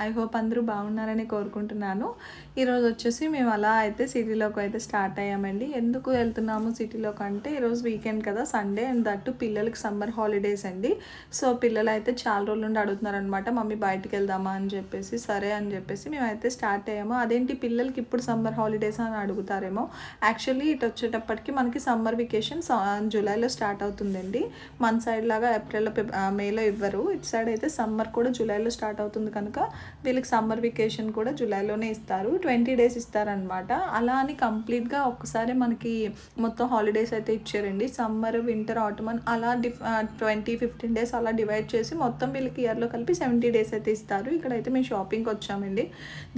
I hope అందరూ బాగున్నారని కోరుకుంటున్నాను. ఈరోజు వచ్చేసి మేము అలా అయితే సిటీలోకి అయితే స్టార్ట్ అయ్యామండి. ఎందుకు వెళ్తున్నాము సిటీలోకి అంటే ఈరోజు వీకెండ్ కదా, సండే, అండ్ దట్టు పిల్లలకి సమ్మర్ హాలిడేస్ అండి. సో పిల్లలు అయితే చాలా రోజుల నుండి అడుగుతున్నారనమాట, మమ్మీ బయటికి వెళ్దామా అని చెప్పేసి. సరే అని చెప్పేసి మేమైతే స్టార్ట్ అయ్యాము. అదేంటి పిల్లలకి ఇప్పుడు సమ్మర్ హాలిడేస్ అని అడుగుతారేమో. యాక్చువల్లీ ఇటు వచ్చేటప్పటికి మనకి సమ్మర్ వెకేషన్ జూలైలో స్టార్ట్ అవుతుందండి. మన సైడ్ లాగా ఏప్రిల్లో మేలో ఇవ్వరు. ఇటు సైడ్ అయితే సమ్మర్ కూడా జూలైలో స్టార్ట్ అవుతుంది కనుక వీళ్ళకి సమ్మర్ వెకేషన్ కూడా జూలైలోనే ఇస్తారు. 20 days ఇస్తారనమాట. అలా అని కంప్లీట్గా ఒక్కసారి మనకి మొత్తం హాలిడేస్ అయితే ఇచ్చారండి. సమ్మర్, వింటర్, ఆటమన్ అలా 15 days అలా డివైడ్ చేసి మొత్తం వీళ్ళకి ఇయర్లో కలిపి 70 days అయితే ఇస్తారు. ఇక్కడైతే మేము షాపింగ్కి వచ్చామండి.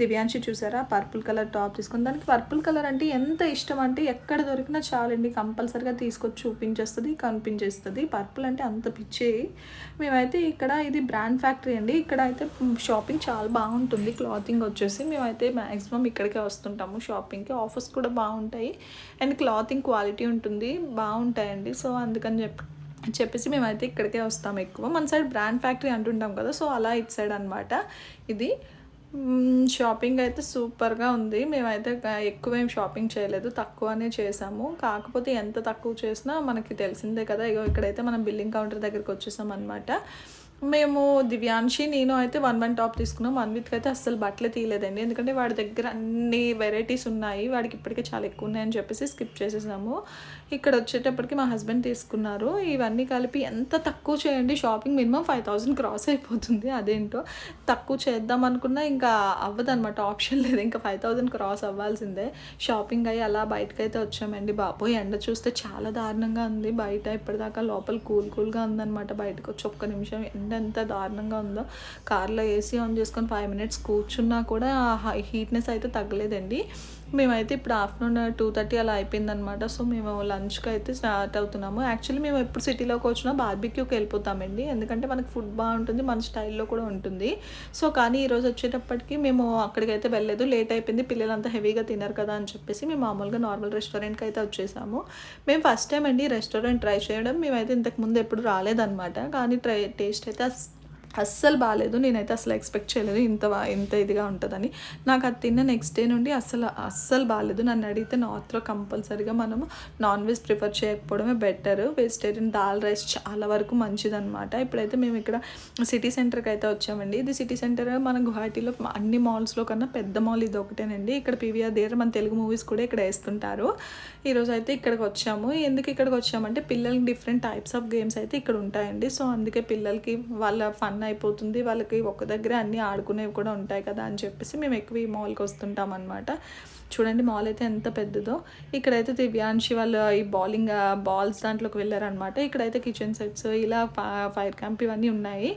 దివ్యాంశి చూసారా పర్పుల్ కలర్ టాప్ తీసుకుని, దానికి పర్పుల్ కలర్ అంటే ఎంత ఇష్టం అంటే ఎక్కడ దొరికినా చాలండి కంపల్సరిగా తీసుకొచ్చి చూపించేస్తుంది, కనిపించేస్తుంది. పర్పుల్ అంటే అంత పిచ్చి. మేమైతే ఇక్కడ ఇది బ్రాండ్ ఫ్యాక్టరీ అండి. ఇక్కడ అయితే షాపింగ్ చాలా బాగుంటుంది. క్లాతింగ్ వచ్చేసి మేమైతే మ్యాక్సిమం ఇక్కడికే వస్తుంటాము షాపింగ్కి. ఆఫర్స్ కూడా బాగుంటాయి అండ్ క్లాతింగ్ క్వాలిటీ ఉంటుంది, బాగుంటాయండి. సో అందుకని చెప్పేసి మేమైతే ఇక్కడికే వస్తాము ఎక్కువ. మన సైడ్ బ్రాండ్ ఫ్యాక్టరీ అంటుంటాం కదా, సో అలా ఇటు సైడ్ అనమాట ఇది. షాపింగ్ అయితే సూపర్గా ఉంది. మేమైతే ఎక్కువ ఏం షాపింగ్ చేయలేదు, తక్కువనే చేసాము. కాకపోతే ఎంత తక్కువ చేసినా మనకి తెలిసిందే కదా. ఇగో ఇక్కడైతే మనం బిల్లింగ్ కౌంటర్ దగ్గరికి వచ్చేసాం అనమాట. మేము దివ్యాంశి, నేను అయితే 1 టాప్ తీసుకున్నాం. మన్విత్కి అయితే అస్సలు బట్టలే తీయలేదండి, ఎందుకంటే వాడి దగ్గర అన్ని వెరైటీస్ ఉన్నాయి, వాడికి ఇప్పటికే చాలా ఎక్కువ ఉన్నాయని చెప్పేసి స్కిప్ చేసేసాము. ఇక్కడ వచ్చేటప్పటికి మా హస్బెండ్ తీసుకున్నారు. ఇవన్నీ కలిపి ఎంత తక్కువ చేయండి, షాపింగ్ మినిమం 5000 క్రాస్ అయిపోతుంది. అదేంటో తక్కువ చేద్దాం అనుకున్నా ఇంకా అవ్వదన్నమాట, ఆప్షన్ లేదు, ఇంకా 5000 క్రాస్ అవ్వాల్సిందే. షాపింగ్ అయ్యి అలా బయటకైతే వచ్చామండి. బాబోయ్ ఎండ చూస్తే చాలా దారుణంగా ఉంది బయట. ఇప్పటిదాకా లోపల కూల్గా ఉందన్నమాట. బయటకు వచ్చి ఒక్క నిమిషం ఎంత దారుణంగా ఉందో. కార్లో ఏసీ ఆన్ చేసుకొని 5 minutes కూర్చున్నా కూడా హీట్నెస్ అయితే తగ్గలేదండి. మేమైతే ఇప్పుడు ఆఫ్టర్నూన్ 2:30 అలా అయిపోయిందనమాట. సో మేము లంచ్కి అయితే స్టార్ట్ అవుతున్నాము. యాక్చువల్లీ మేము ఎప్పుడు సిటీలోకి వచ్చినా బార్బిక్యూకి వెళ్ళిపోతామండి, ఎందుకంటే మనకి ఫుడ్ బాగుంటుంది, మన స్టైల్లో కూడా ఉంటుంది. సో కానీ ఈరోజు వచ్చేటప్పటికి మేము అక్కడికైతే వెళ్ళలేదు, లేట్ అయిపోయింది. పిల్లలంతా హెవీగా తినరు కదా అని చెప్పేసి మేము మామూలుగా నార్మల్ రెస్టారెంట్కి అయితే వచ్చేసాము. మేము ఫస్ట్ టైం అండి రెస్టారెంట్ ట్రై చేయడం. మేమైతే ఇంతకుముందు ఎప్పుడు రాలేదన్నమాట, కానీ టేస్ట్ అయితే అస్సలు బాగాలేదు. నేనైతే అసలు ఎక్స్పెక్ట్ చేయలేదు ఇంత ఇదిగా ఉంటుందని. నాకు అది తిన్న నెక్స్ట్ డే నుండి అస్సలు బాగాలేదు. నన్ను అడిగితే నార్త్లో కంపల్సరీగా మనము నాన్ వెజ్ ప్రిఫర్ చేయకపోవడమే బెటర్. వెజిటేరియన్ దాల్ రైస్ చాలా వరకు మంచిదన్నమాట. ఇప్పుడైతే మేము ఇక్కడ సిటీ సెంటర్కి అయితే వచ్చామండి. ఇది సిటీ సెంటర్ మన గువాహటిలో అన్ని మాల్స్లో కన్నా పెద్ద మాల్ ఇది ఒకటేనండి. ఇక్కడ పీవీఆర్ దగ్గర మన తెలుగు మూవీస్ కూడా ఇక్కడ వేస్తుంటారు. ఈరోజు అయితే ఇక్కడికి వచ్చాము. ఎందుకు ఇక్కడికి వచ్చామంటే పిల్లలకి డిఫరెంట్ టైప్స్ ఆఫ్ గేమ్స్ అయితే ఇక్కడ ఉంటాయండి. సో అందుకే పిల్లలకి వాళ్ళ ఫన్ అయిపోతుంది, వాళ్ళకి ఒక దగ్గర అన్నీ ఆడుకునేవి కూడా ఉంటాయి కదా అని చెప్పేసి మేము ఎక్కువ ఈ మాల్కి వస్తుంటాం అనమాట. చూడండి మాల్ అయితే ఎంత పెద్దదో. ఇక్కడైతే దివ్యాంశి వాళ్ళు ఈ బాల్స్ దాంట్లోకి వెళ్ళారనమాట. ఇక్కడైతే కిచెన్ సెట్స్, ఇలా ఫైర్ క్యాంప్ ఇవన్నీ ఉన్నాయి.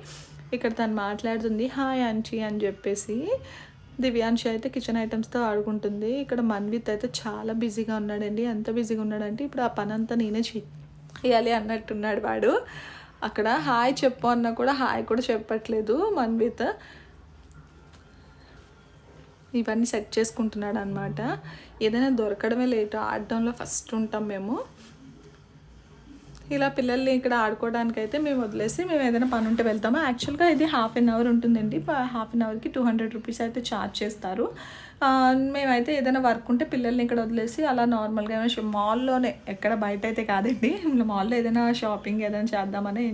ఇక్కడ తను మాట్లాడుతుంది హాయ్ ఆంటీ అని చెప్పేసి. దివ్యాంశి అయితే కిచెన్ ఐటమ్స్తో ఆడుకుంటుంది. ఇక్కడ మన్విత్ అయితే చాలా బిజీగా ఉన్నాడండి. ఎంత బిజీగా ఉన్నాడంటే ఇప్పుడు ఆ పని అంతా నేనే చేయాలి అన్నట్టున్నాడు వాడు. అక్కడ హాయ్ చెప్పు అన్నా కూడా హాయ్ కూడా చెప్పట్లేదు మన్విత్. ఇవన్నీ సెట్ చేసుకుంటున్నాడు అనమాట. ఏదైనా దొరకడమే లేటు, ఆడడంలో ఫస్ట్ ఉంటాం మేము. ఇలా పిల్లల్ని ఇక్కడ ఆడుకోవడానికి అయితే మేము వదిలేసి మేము ఏదైనా పని ఉంటే వెళ్తాము. యాక్చువల్గా ఇది 1/2 hour ఉంటుందండి. 1/2 hourకి 200 rupees అయితే ఛార్జ్ చేస్తారు. మేమైతే ఏదైనా వర్క్ ఉంటే పిల్లల్ని ఇక్కడ వదిలేసి అలా నార్మల్గా మాల్లోనే, ఎక్కడ బయట అయితే కాదండి, మాల్లో ఏదైనా షాపింగ్ ఏదైనా చేద్దామని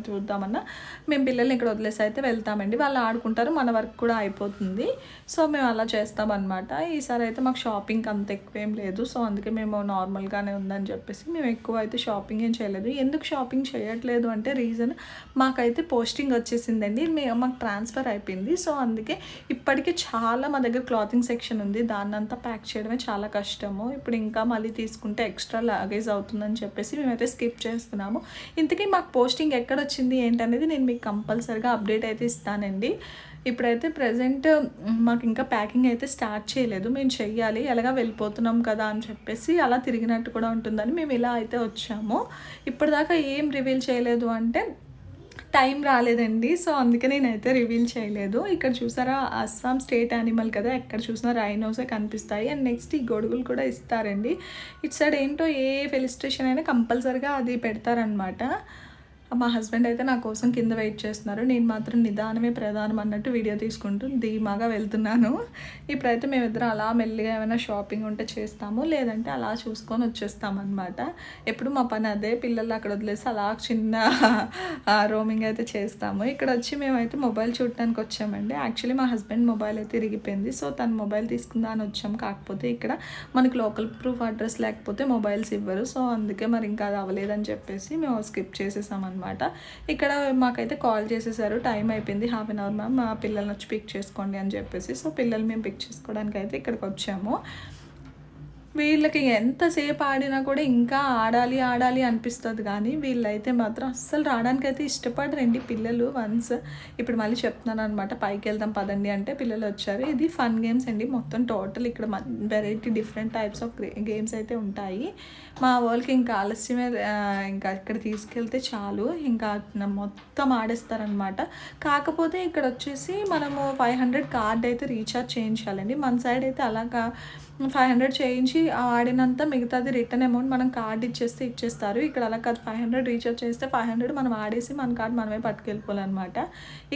చూద్దామన్నా మేము పిల్లల్ని ఇక్కడ వదిలేసి అయితే వెళ్తామండి. వాళ్ళు ఆడుకుంటారు, మన వర్క్ కూడా అయిపోతుంది. సో మేము అలా చేస్తామన్నమాట. ఈసారి అయితే మాకు షాపింగ్ అంత ఎక్కువ ఏం లేదు. సో అందుకే మేము నార్మల్గానే ఉందని చెప్పేసి మేము ఎక్కువ అయితే షాపింగ్ ఏం చేయలేదు. ఎందుకు షాపింగ్ చేయట్లేదు అంటే రీజన్, మాకైతే పోస్టింగ్ వచ్చేసిందండి, మాకు ట్రాన్స్ఫర్ అయిపోయింది. సో అందుకే ఇప్పటికే చాలా మా దగ్గర క్లాతింగ్ సెక్షన్ ఉంది, దాన్ని అంతా ప్యాక్ చేయడమే చాలా కష్టము. ఇప్పుడు ఇంకా మళ్ళీ తీసుకుంటే ఎక్స్ట్రా లగేజ్ అవుతుందని చెప్పేసి మేమైతే స్కిప్ చేస్తున్నాము. ఇంతకీ మాకు పోస్టింగ్ ఎక్కడ వచ్చింది ఏంటనేది నేను మీకు కంపల్సరీగా అప్డేట్ అయితే ఇస్తానండి. ఇప్పుడైతే ప్రజెంట్ మాకు ఇంకా ప్యాకింగ్ అయితే స్టార్ట్ చేయలేదు, మేము చెయ్యాలి. ఎలాగా వెళ్ళిపోతున్నాం కదా అని చెప్పేసి అలా తిరిగినట్టు కూడా ఉంటుందని మేము ఇలా అయితే వచ్చాము. ఇప్పటిదాకా ఏం రివీల్ చేయలేదు అంటే టైం రాలేదండి. సో అందుకే నేనైతే రివీల్ చేయలేదు. ఇక్కడ చూసారా అస్సాం స్టేట్ యానిమల్ కదా, ఎక్కడ చూసినా రైనోసే కనిపిస్తాయి. అండ్ నెక్స్ట్ ఈ గొడుగులు కూడా ఇస్తారండి. ఇటు సైడ్ ఏంటో ఏ ఫెలిస్ట్రేషన్ అయినా కంపల్సరీగా అది పెడతారనమాట. మా హస్బెండ్ అయితే నా కోసం కింద వెయిట్ చేస్తున్నారు. నేను మాత్రం నిదానమే ప్రధానం అన్నట్టు వీడియో తీసుకుంటూ ధీమాగా వెళ్తున్నాను. ఇప్పుడైతే మేమిద్దరం అలా మెల్లిగా ఏమైనా షాపింగ్ ఉంటే చేస్తాము, లేదంటే అలా చూసుకొని వచ్చేస్తామన్నమాట. ఎప్పుడు మా పని అదే, పిల్లలు అక్కడ వదిలేసి అలా చిన్న రోమింగ్ అయితే చేస్తాము. ఇక్కడ వచ్చి మేమైతే మొబైల్ చూడటానికి వచ్చామండి. యాక్చువల్లీ మా హస్బెండ్ మొబైల్ అయితే ఇరిగిపోయింది, సో తను మొబైల్ తీసుకుందా అని వచ్చాము. కాకపోతే ఇక్కడ మనకి లోకల్ ప్రూఫ్ అడ్రస్ లేకపోతే మొబైల్స్ ఇవ్వరు, సో అందుకే మరి ఇంకా అది అవ్వలేదని చెప్పేసి మేము స్కిప్ చేసేసామన్నమాట. ఇక్కడ మాకైతే కాల్ చేసేసారు, టైం అయిపోయింది, హాఫ్ అన్ అవర్ మ్యామ్, మా పిల్లల్ని వచ్చి పిక్ చేసుకోండి అని చెప్పేసి. సో పిల్లలు మేము పిక్ చేసుకోవడానికి అయితే ఇక్కడికి వచ్చాము. వీళ్ళకి ఎంతసేపు ఆడినా కూడా ఇంకా ఆడాలి ఆడాలి అనిపిస్తుంది, కానీ వీళ్ళైతే మాత్రం అస్సలు రావడానికి అయితే ఇష్టపడరండి పిల్లలు. వన్స్ ఇప్పుడు మళ్ళీ చెప్తున్నాను అనమాట, పైకి వెళ్దాం పదండి అంటే పిల్లలు వచ్చారు. ఇది ఫన్ గేమ్స్ అండి మొత్తం టోటల్. ఇక్కడ variety different types of games అయితే ఉంటాయి. మా వాళ్ళకి ఇంకా ఆలస్యమే, ఇంకా ఇక్కడ తీసుకెళ్తే చాలు ఇంకా మొత్తం ఆడేస్తారనమాట. కాకపోతే ఇక్కడ వచ్చేసి మనము 500 కార్డ్ అయితే రీఛార్జ్ చేయించాలండి. మన సైడ్ అయితే అలాగా 500 చేయించి ఆడినంత మిగతాది రిటర్న్ అమౌంట్ మనం కార్డ్ ఇచ్చేస్తారు. ఇక్కడ అలా కాదు, 500 రీఛార్జ్ చేస్తే 500 మనం ఆడేసి మన కార్డ్ మనమే పట్టుకెళ్ళిపోవాలన్నమాట.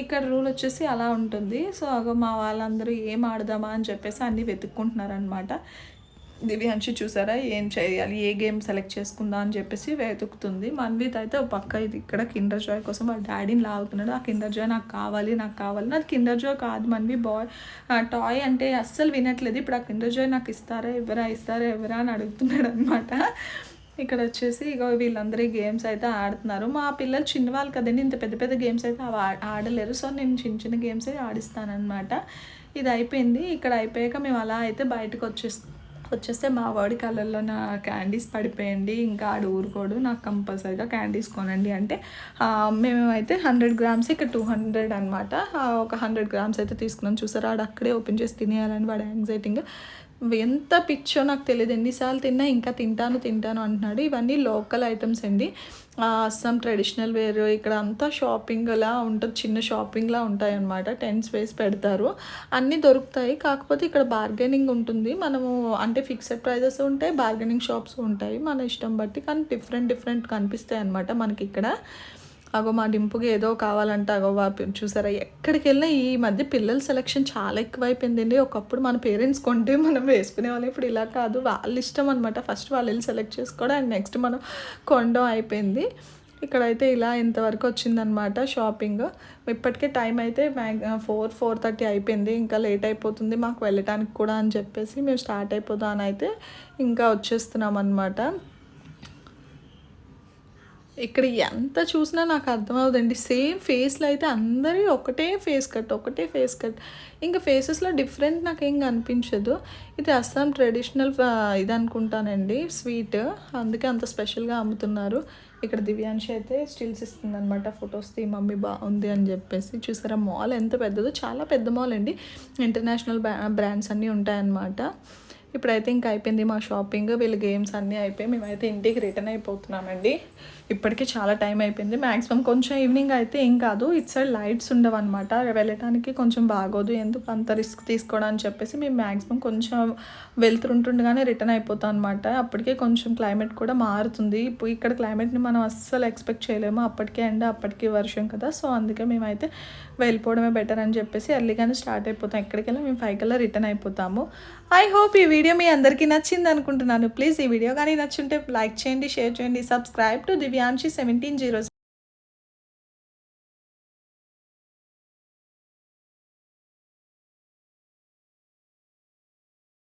ఇక్కడ రూల్ వచ్చేసి అలా ఉంటుంది. సో మా వాళ్ళందరూ ఏం ఆడదామా అని చెప్పేసి అన్నీ వెతుక్కుంటున్నారనమాట. దివ్యాంశి చూసారా ఏం చేయాలి, ఏ గేమ్ సెలెక్ట్ చేసుకుందా అని చెప్పేసి వెతుకుతుంది. మన్విత్ అయితే పక్క ఇది ఇక్కడ కిండర్ జాయ్ కోసం వాళ్ళ డాడీని లాగుతున్నాడు. ఆ కిండర్ జాయ్ నాకు కావాలి నాది కిండర్ జాయ్ కాదు మన్వి, టాయ్ అంటే అస్సలు వినట్లేదు. ఇప్పుడు ఆ కిండర్ జాయ్ నాకు ఇస్తారా ఎవరా అని అడుగుతున్నాడు అనమాట. ఇక్కడ వచ్చేసి ఇక వీళ్ళందరూ గేమ్స్ అయితే ఆడుతున్నారు. మా పిల్లలు చిన్నవాళ్ళు కదండి, ఇంత పెద్ద పెద్ద గేమ్స్ అయితే అవి ఆడలేరు. సో నేను చిన్న చిన్న గేమ్స్ ఆడిస్తానమాట. ఇది అయిపోయింది. ఇక్కడ అయిపోయాక మేము అలా అయితే బయటకు వచ్చేస్తే మా వాడి కలర్లో నా క్యాండీస్ పడిపోయండి. ఇంకా ఆడు ఊరుకోడు, నాకు కంపల్సరీగా క్యాండీస్ కొనండి అంటే మేమైతే 100 గ్రామ్స్ ఇక్కడ 200 అనమాట. ఒక 100 గ్రామ్స్ అయితే తీసుకున్నాం. చూసారా ఆడు అక్కడే ఓపెన్ చేసి తినేయాలని వాడు యాంగ్జైటీగా. ఎంత పిచ్చో నాకు తెలియదు, ఎన్నిసార్లు తిన్నా ఇంకా తింటాను అంటున్నాడు. ఇవన్నీ లోకల్ ఐటమ్స్ అండి, అస్సాం ట్రెడిషనల్ వేర్. ఇక్కడ అంతా షాపింగ్లా ఉంటుంది, చిన్న షాపింగ్లా ఉంటాయి అన్నమాట. టెంట్స్ వేసి పెడతారు, అన్నీ దొరుకుతాయి. కాకపోతే ఇక్కడ బార్గెనింగ్ ఉంటుంది. మనము అంటే ఫిక్స్డ్ ప్రైజెస్ ఉంటాయి, బార్గెనింగ్ షాప్స్ ఉంటాయి, మన ఇష్టం బట్టి. కానీ డిఫరెంట్ కనిపిస్తాయి అన్నమాట మనకి ఇక్కడ. అగో మా డింపుకి ఏదో కావాలంటే అగో చూసారా, ఎక్కడికి వెళ్ళినా ఈ మధ్య పిల్లల సెలెక్షన్ చాలా ఎక్కువైపోయిందండి. ఒకప్పుడు మన పేరెంట్స్ కొంటే మనం వేసుకునే వాళ్ళం, ఇప్పుడు ఇలా కాదు, వాళ్ళ ఇష్టం అనమాట. ఫస్ట్ వాళ్ళు వెళ్ళి సెలెక్ట్ చేసుకోవడం అండ్ నెక్స్ట్ మనం కొనడం అయిపోయింది. ఇక్కడైతే ఇలా ఇంతవరకు వచ్చిందనమాట షాపింగ్. ఇప్పటికే టైం అయితే 4:30 అయిపోయింది, ఇంకా లేట్ అయిపోతుంది మాకు వెళ్ళటానికి కూడా అని చెప్పేసి మేము స్టార్ట్ అయిపోదాం అని అయితే ఇంకా వచ్చేస్తున్నాం అనమాట. ఇక్కడ ఎంత చూసినా నాకు అర్థమవుతుందండి, సేమ్ ఫేస్లో అయితే అందరి ఒకటే ఫేస్ కట్. ఇంకా ఫేసెస్లో డిఫరెంట్ నాకేం కనిపించదు. ఇది అస్సాం ట్రెడిషనల్ ఇది అనుకుంటానండి, స్వీట్, అందుకే అంత స్పెషల్గా అమ్ముతున్నారు. ఇక్కడ దివ్యాంశి అయితే స్టిల్స్ ఇస్తుందన్నమాట, ఫొటోస్ తీ మమ్మీ బాగుంది అని చెప్పేసి. చూసారా మాల్ ఎంత పెద్దదో, చాలా పెద్ద మాల్ అండి, ఇంటర్నేషనల్ బ్రాండ్స్ అన్నీ ఉంటాయన్నమాట. ఇప్పుడైతే ఇంకా అయిపోయింది మా షాపింగ్, వీళ్ళ గేమ్స్ అన్నీ అయిపోయి మేమైతే ఇంటికి రిటర్న్ అయిపోతున్నామండి. ఇప్పటికీ చాలా టైం అయిపోయింది. మ్యాక్సిమం కొంచెం ఈవినింగ్ అయితే ఏం కాదు, ఇటు సైడ్ లైట్స్ ఉండవు అనమాట, వెళ్ళటానికి కొంచెం బాగోదు, ఎందుకు అంత రిస్క్ తీసుకోవడం అని చెప్పేసి మేము మ్యాక్సిమం కొంచెం వెళ్తుంటుండగానే రిటర్న్ అయిపోతాం అనమాట. అప్పటికే కొంచెం క్లైమేట్ కూడా మారుతుంది. ఇప్పుడు ఇక్కడ క్లైమేట్ని మనం అస్సలు ఎక్స్పెక్ట్ చేయలేము, అప్పటికే ఎండ అప్పటికే వర్షం కదా. సో అందుకే మేమైతే వెళ్ళిపోవడమే బెటర్ అని చెప్పేసి ఎర్లీగానే స్టార్ట్ అయిపోతాం. ఎక్కడికెళ్ళి మేము 5 కల్లా రిటర్న్ అయిపోతాము. ఐ హోప్ ఈ వీడియో మీ అందరికీ నచ్చింది అనుకుంటున్నాను. ప్లీజ్ ఈ వీడియో కానీ నచ్చుంటే లైక్ చేయండి, షేర్ చేయండి, సబ్స్క్రైబ్ టు దివ్యాంశి 1700.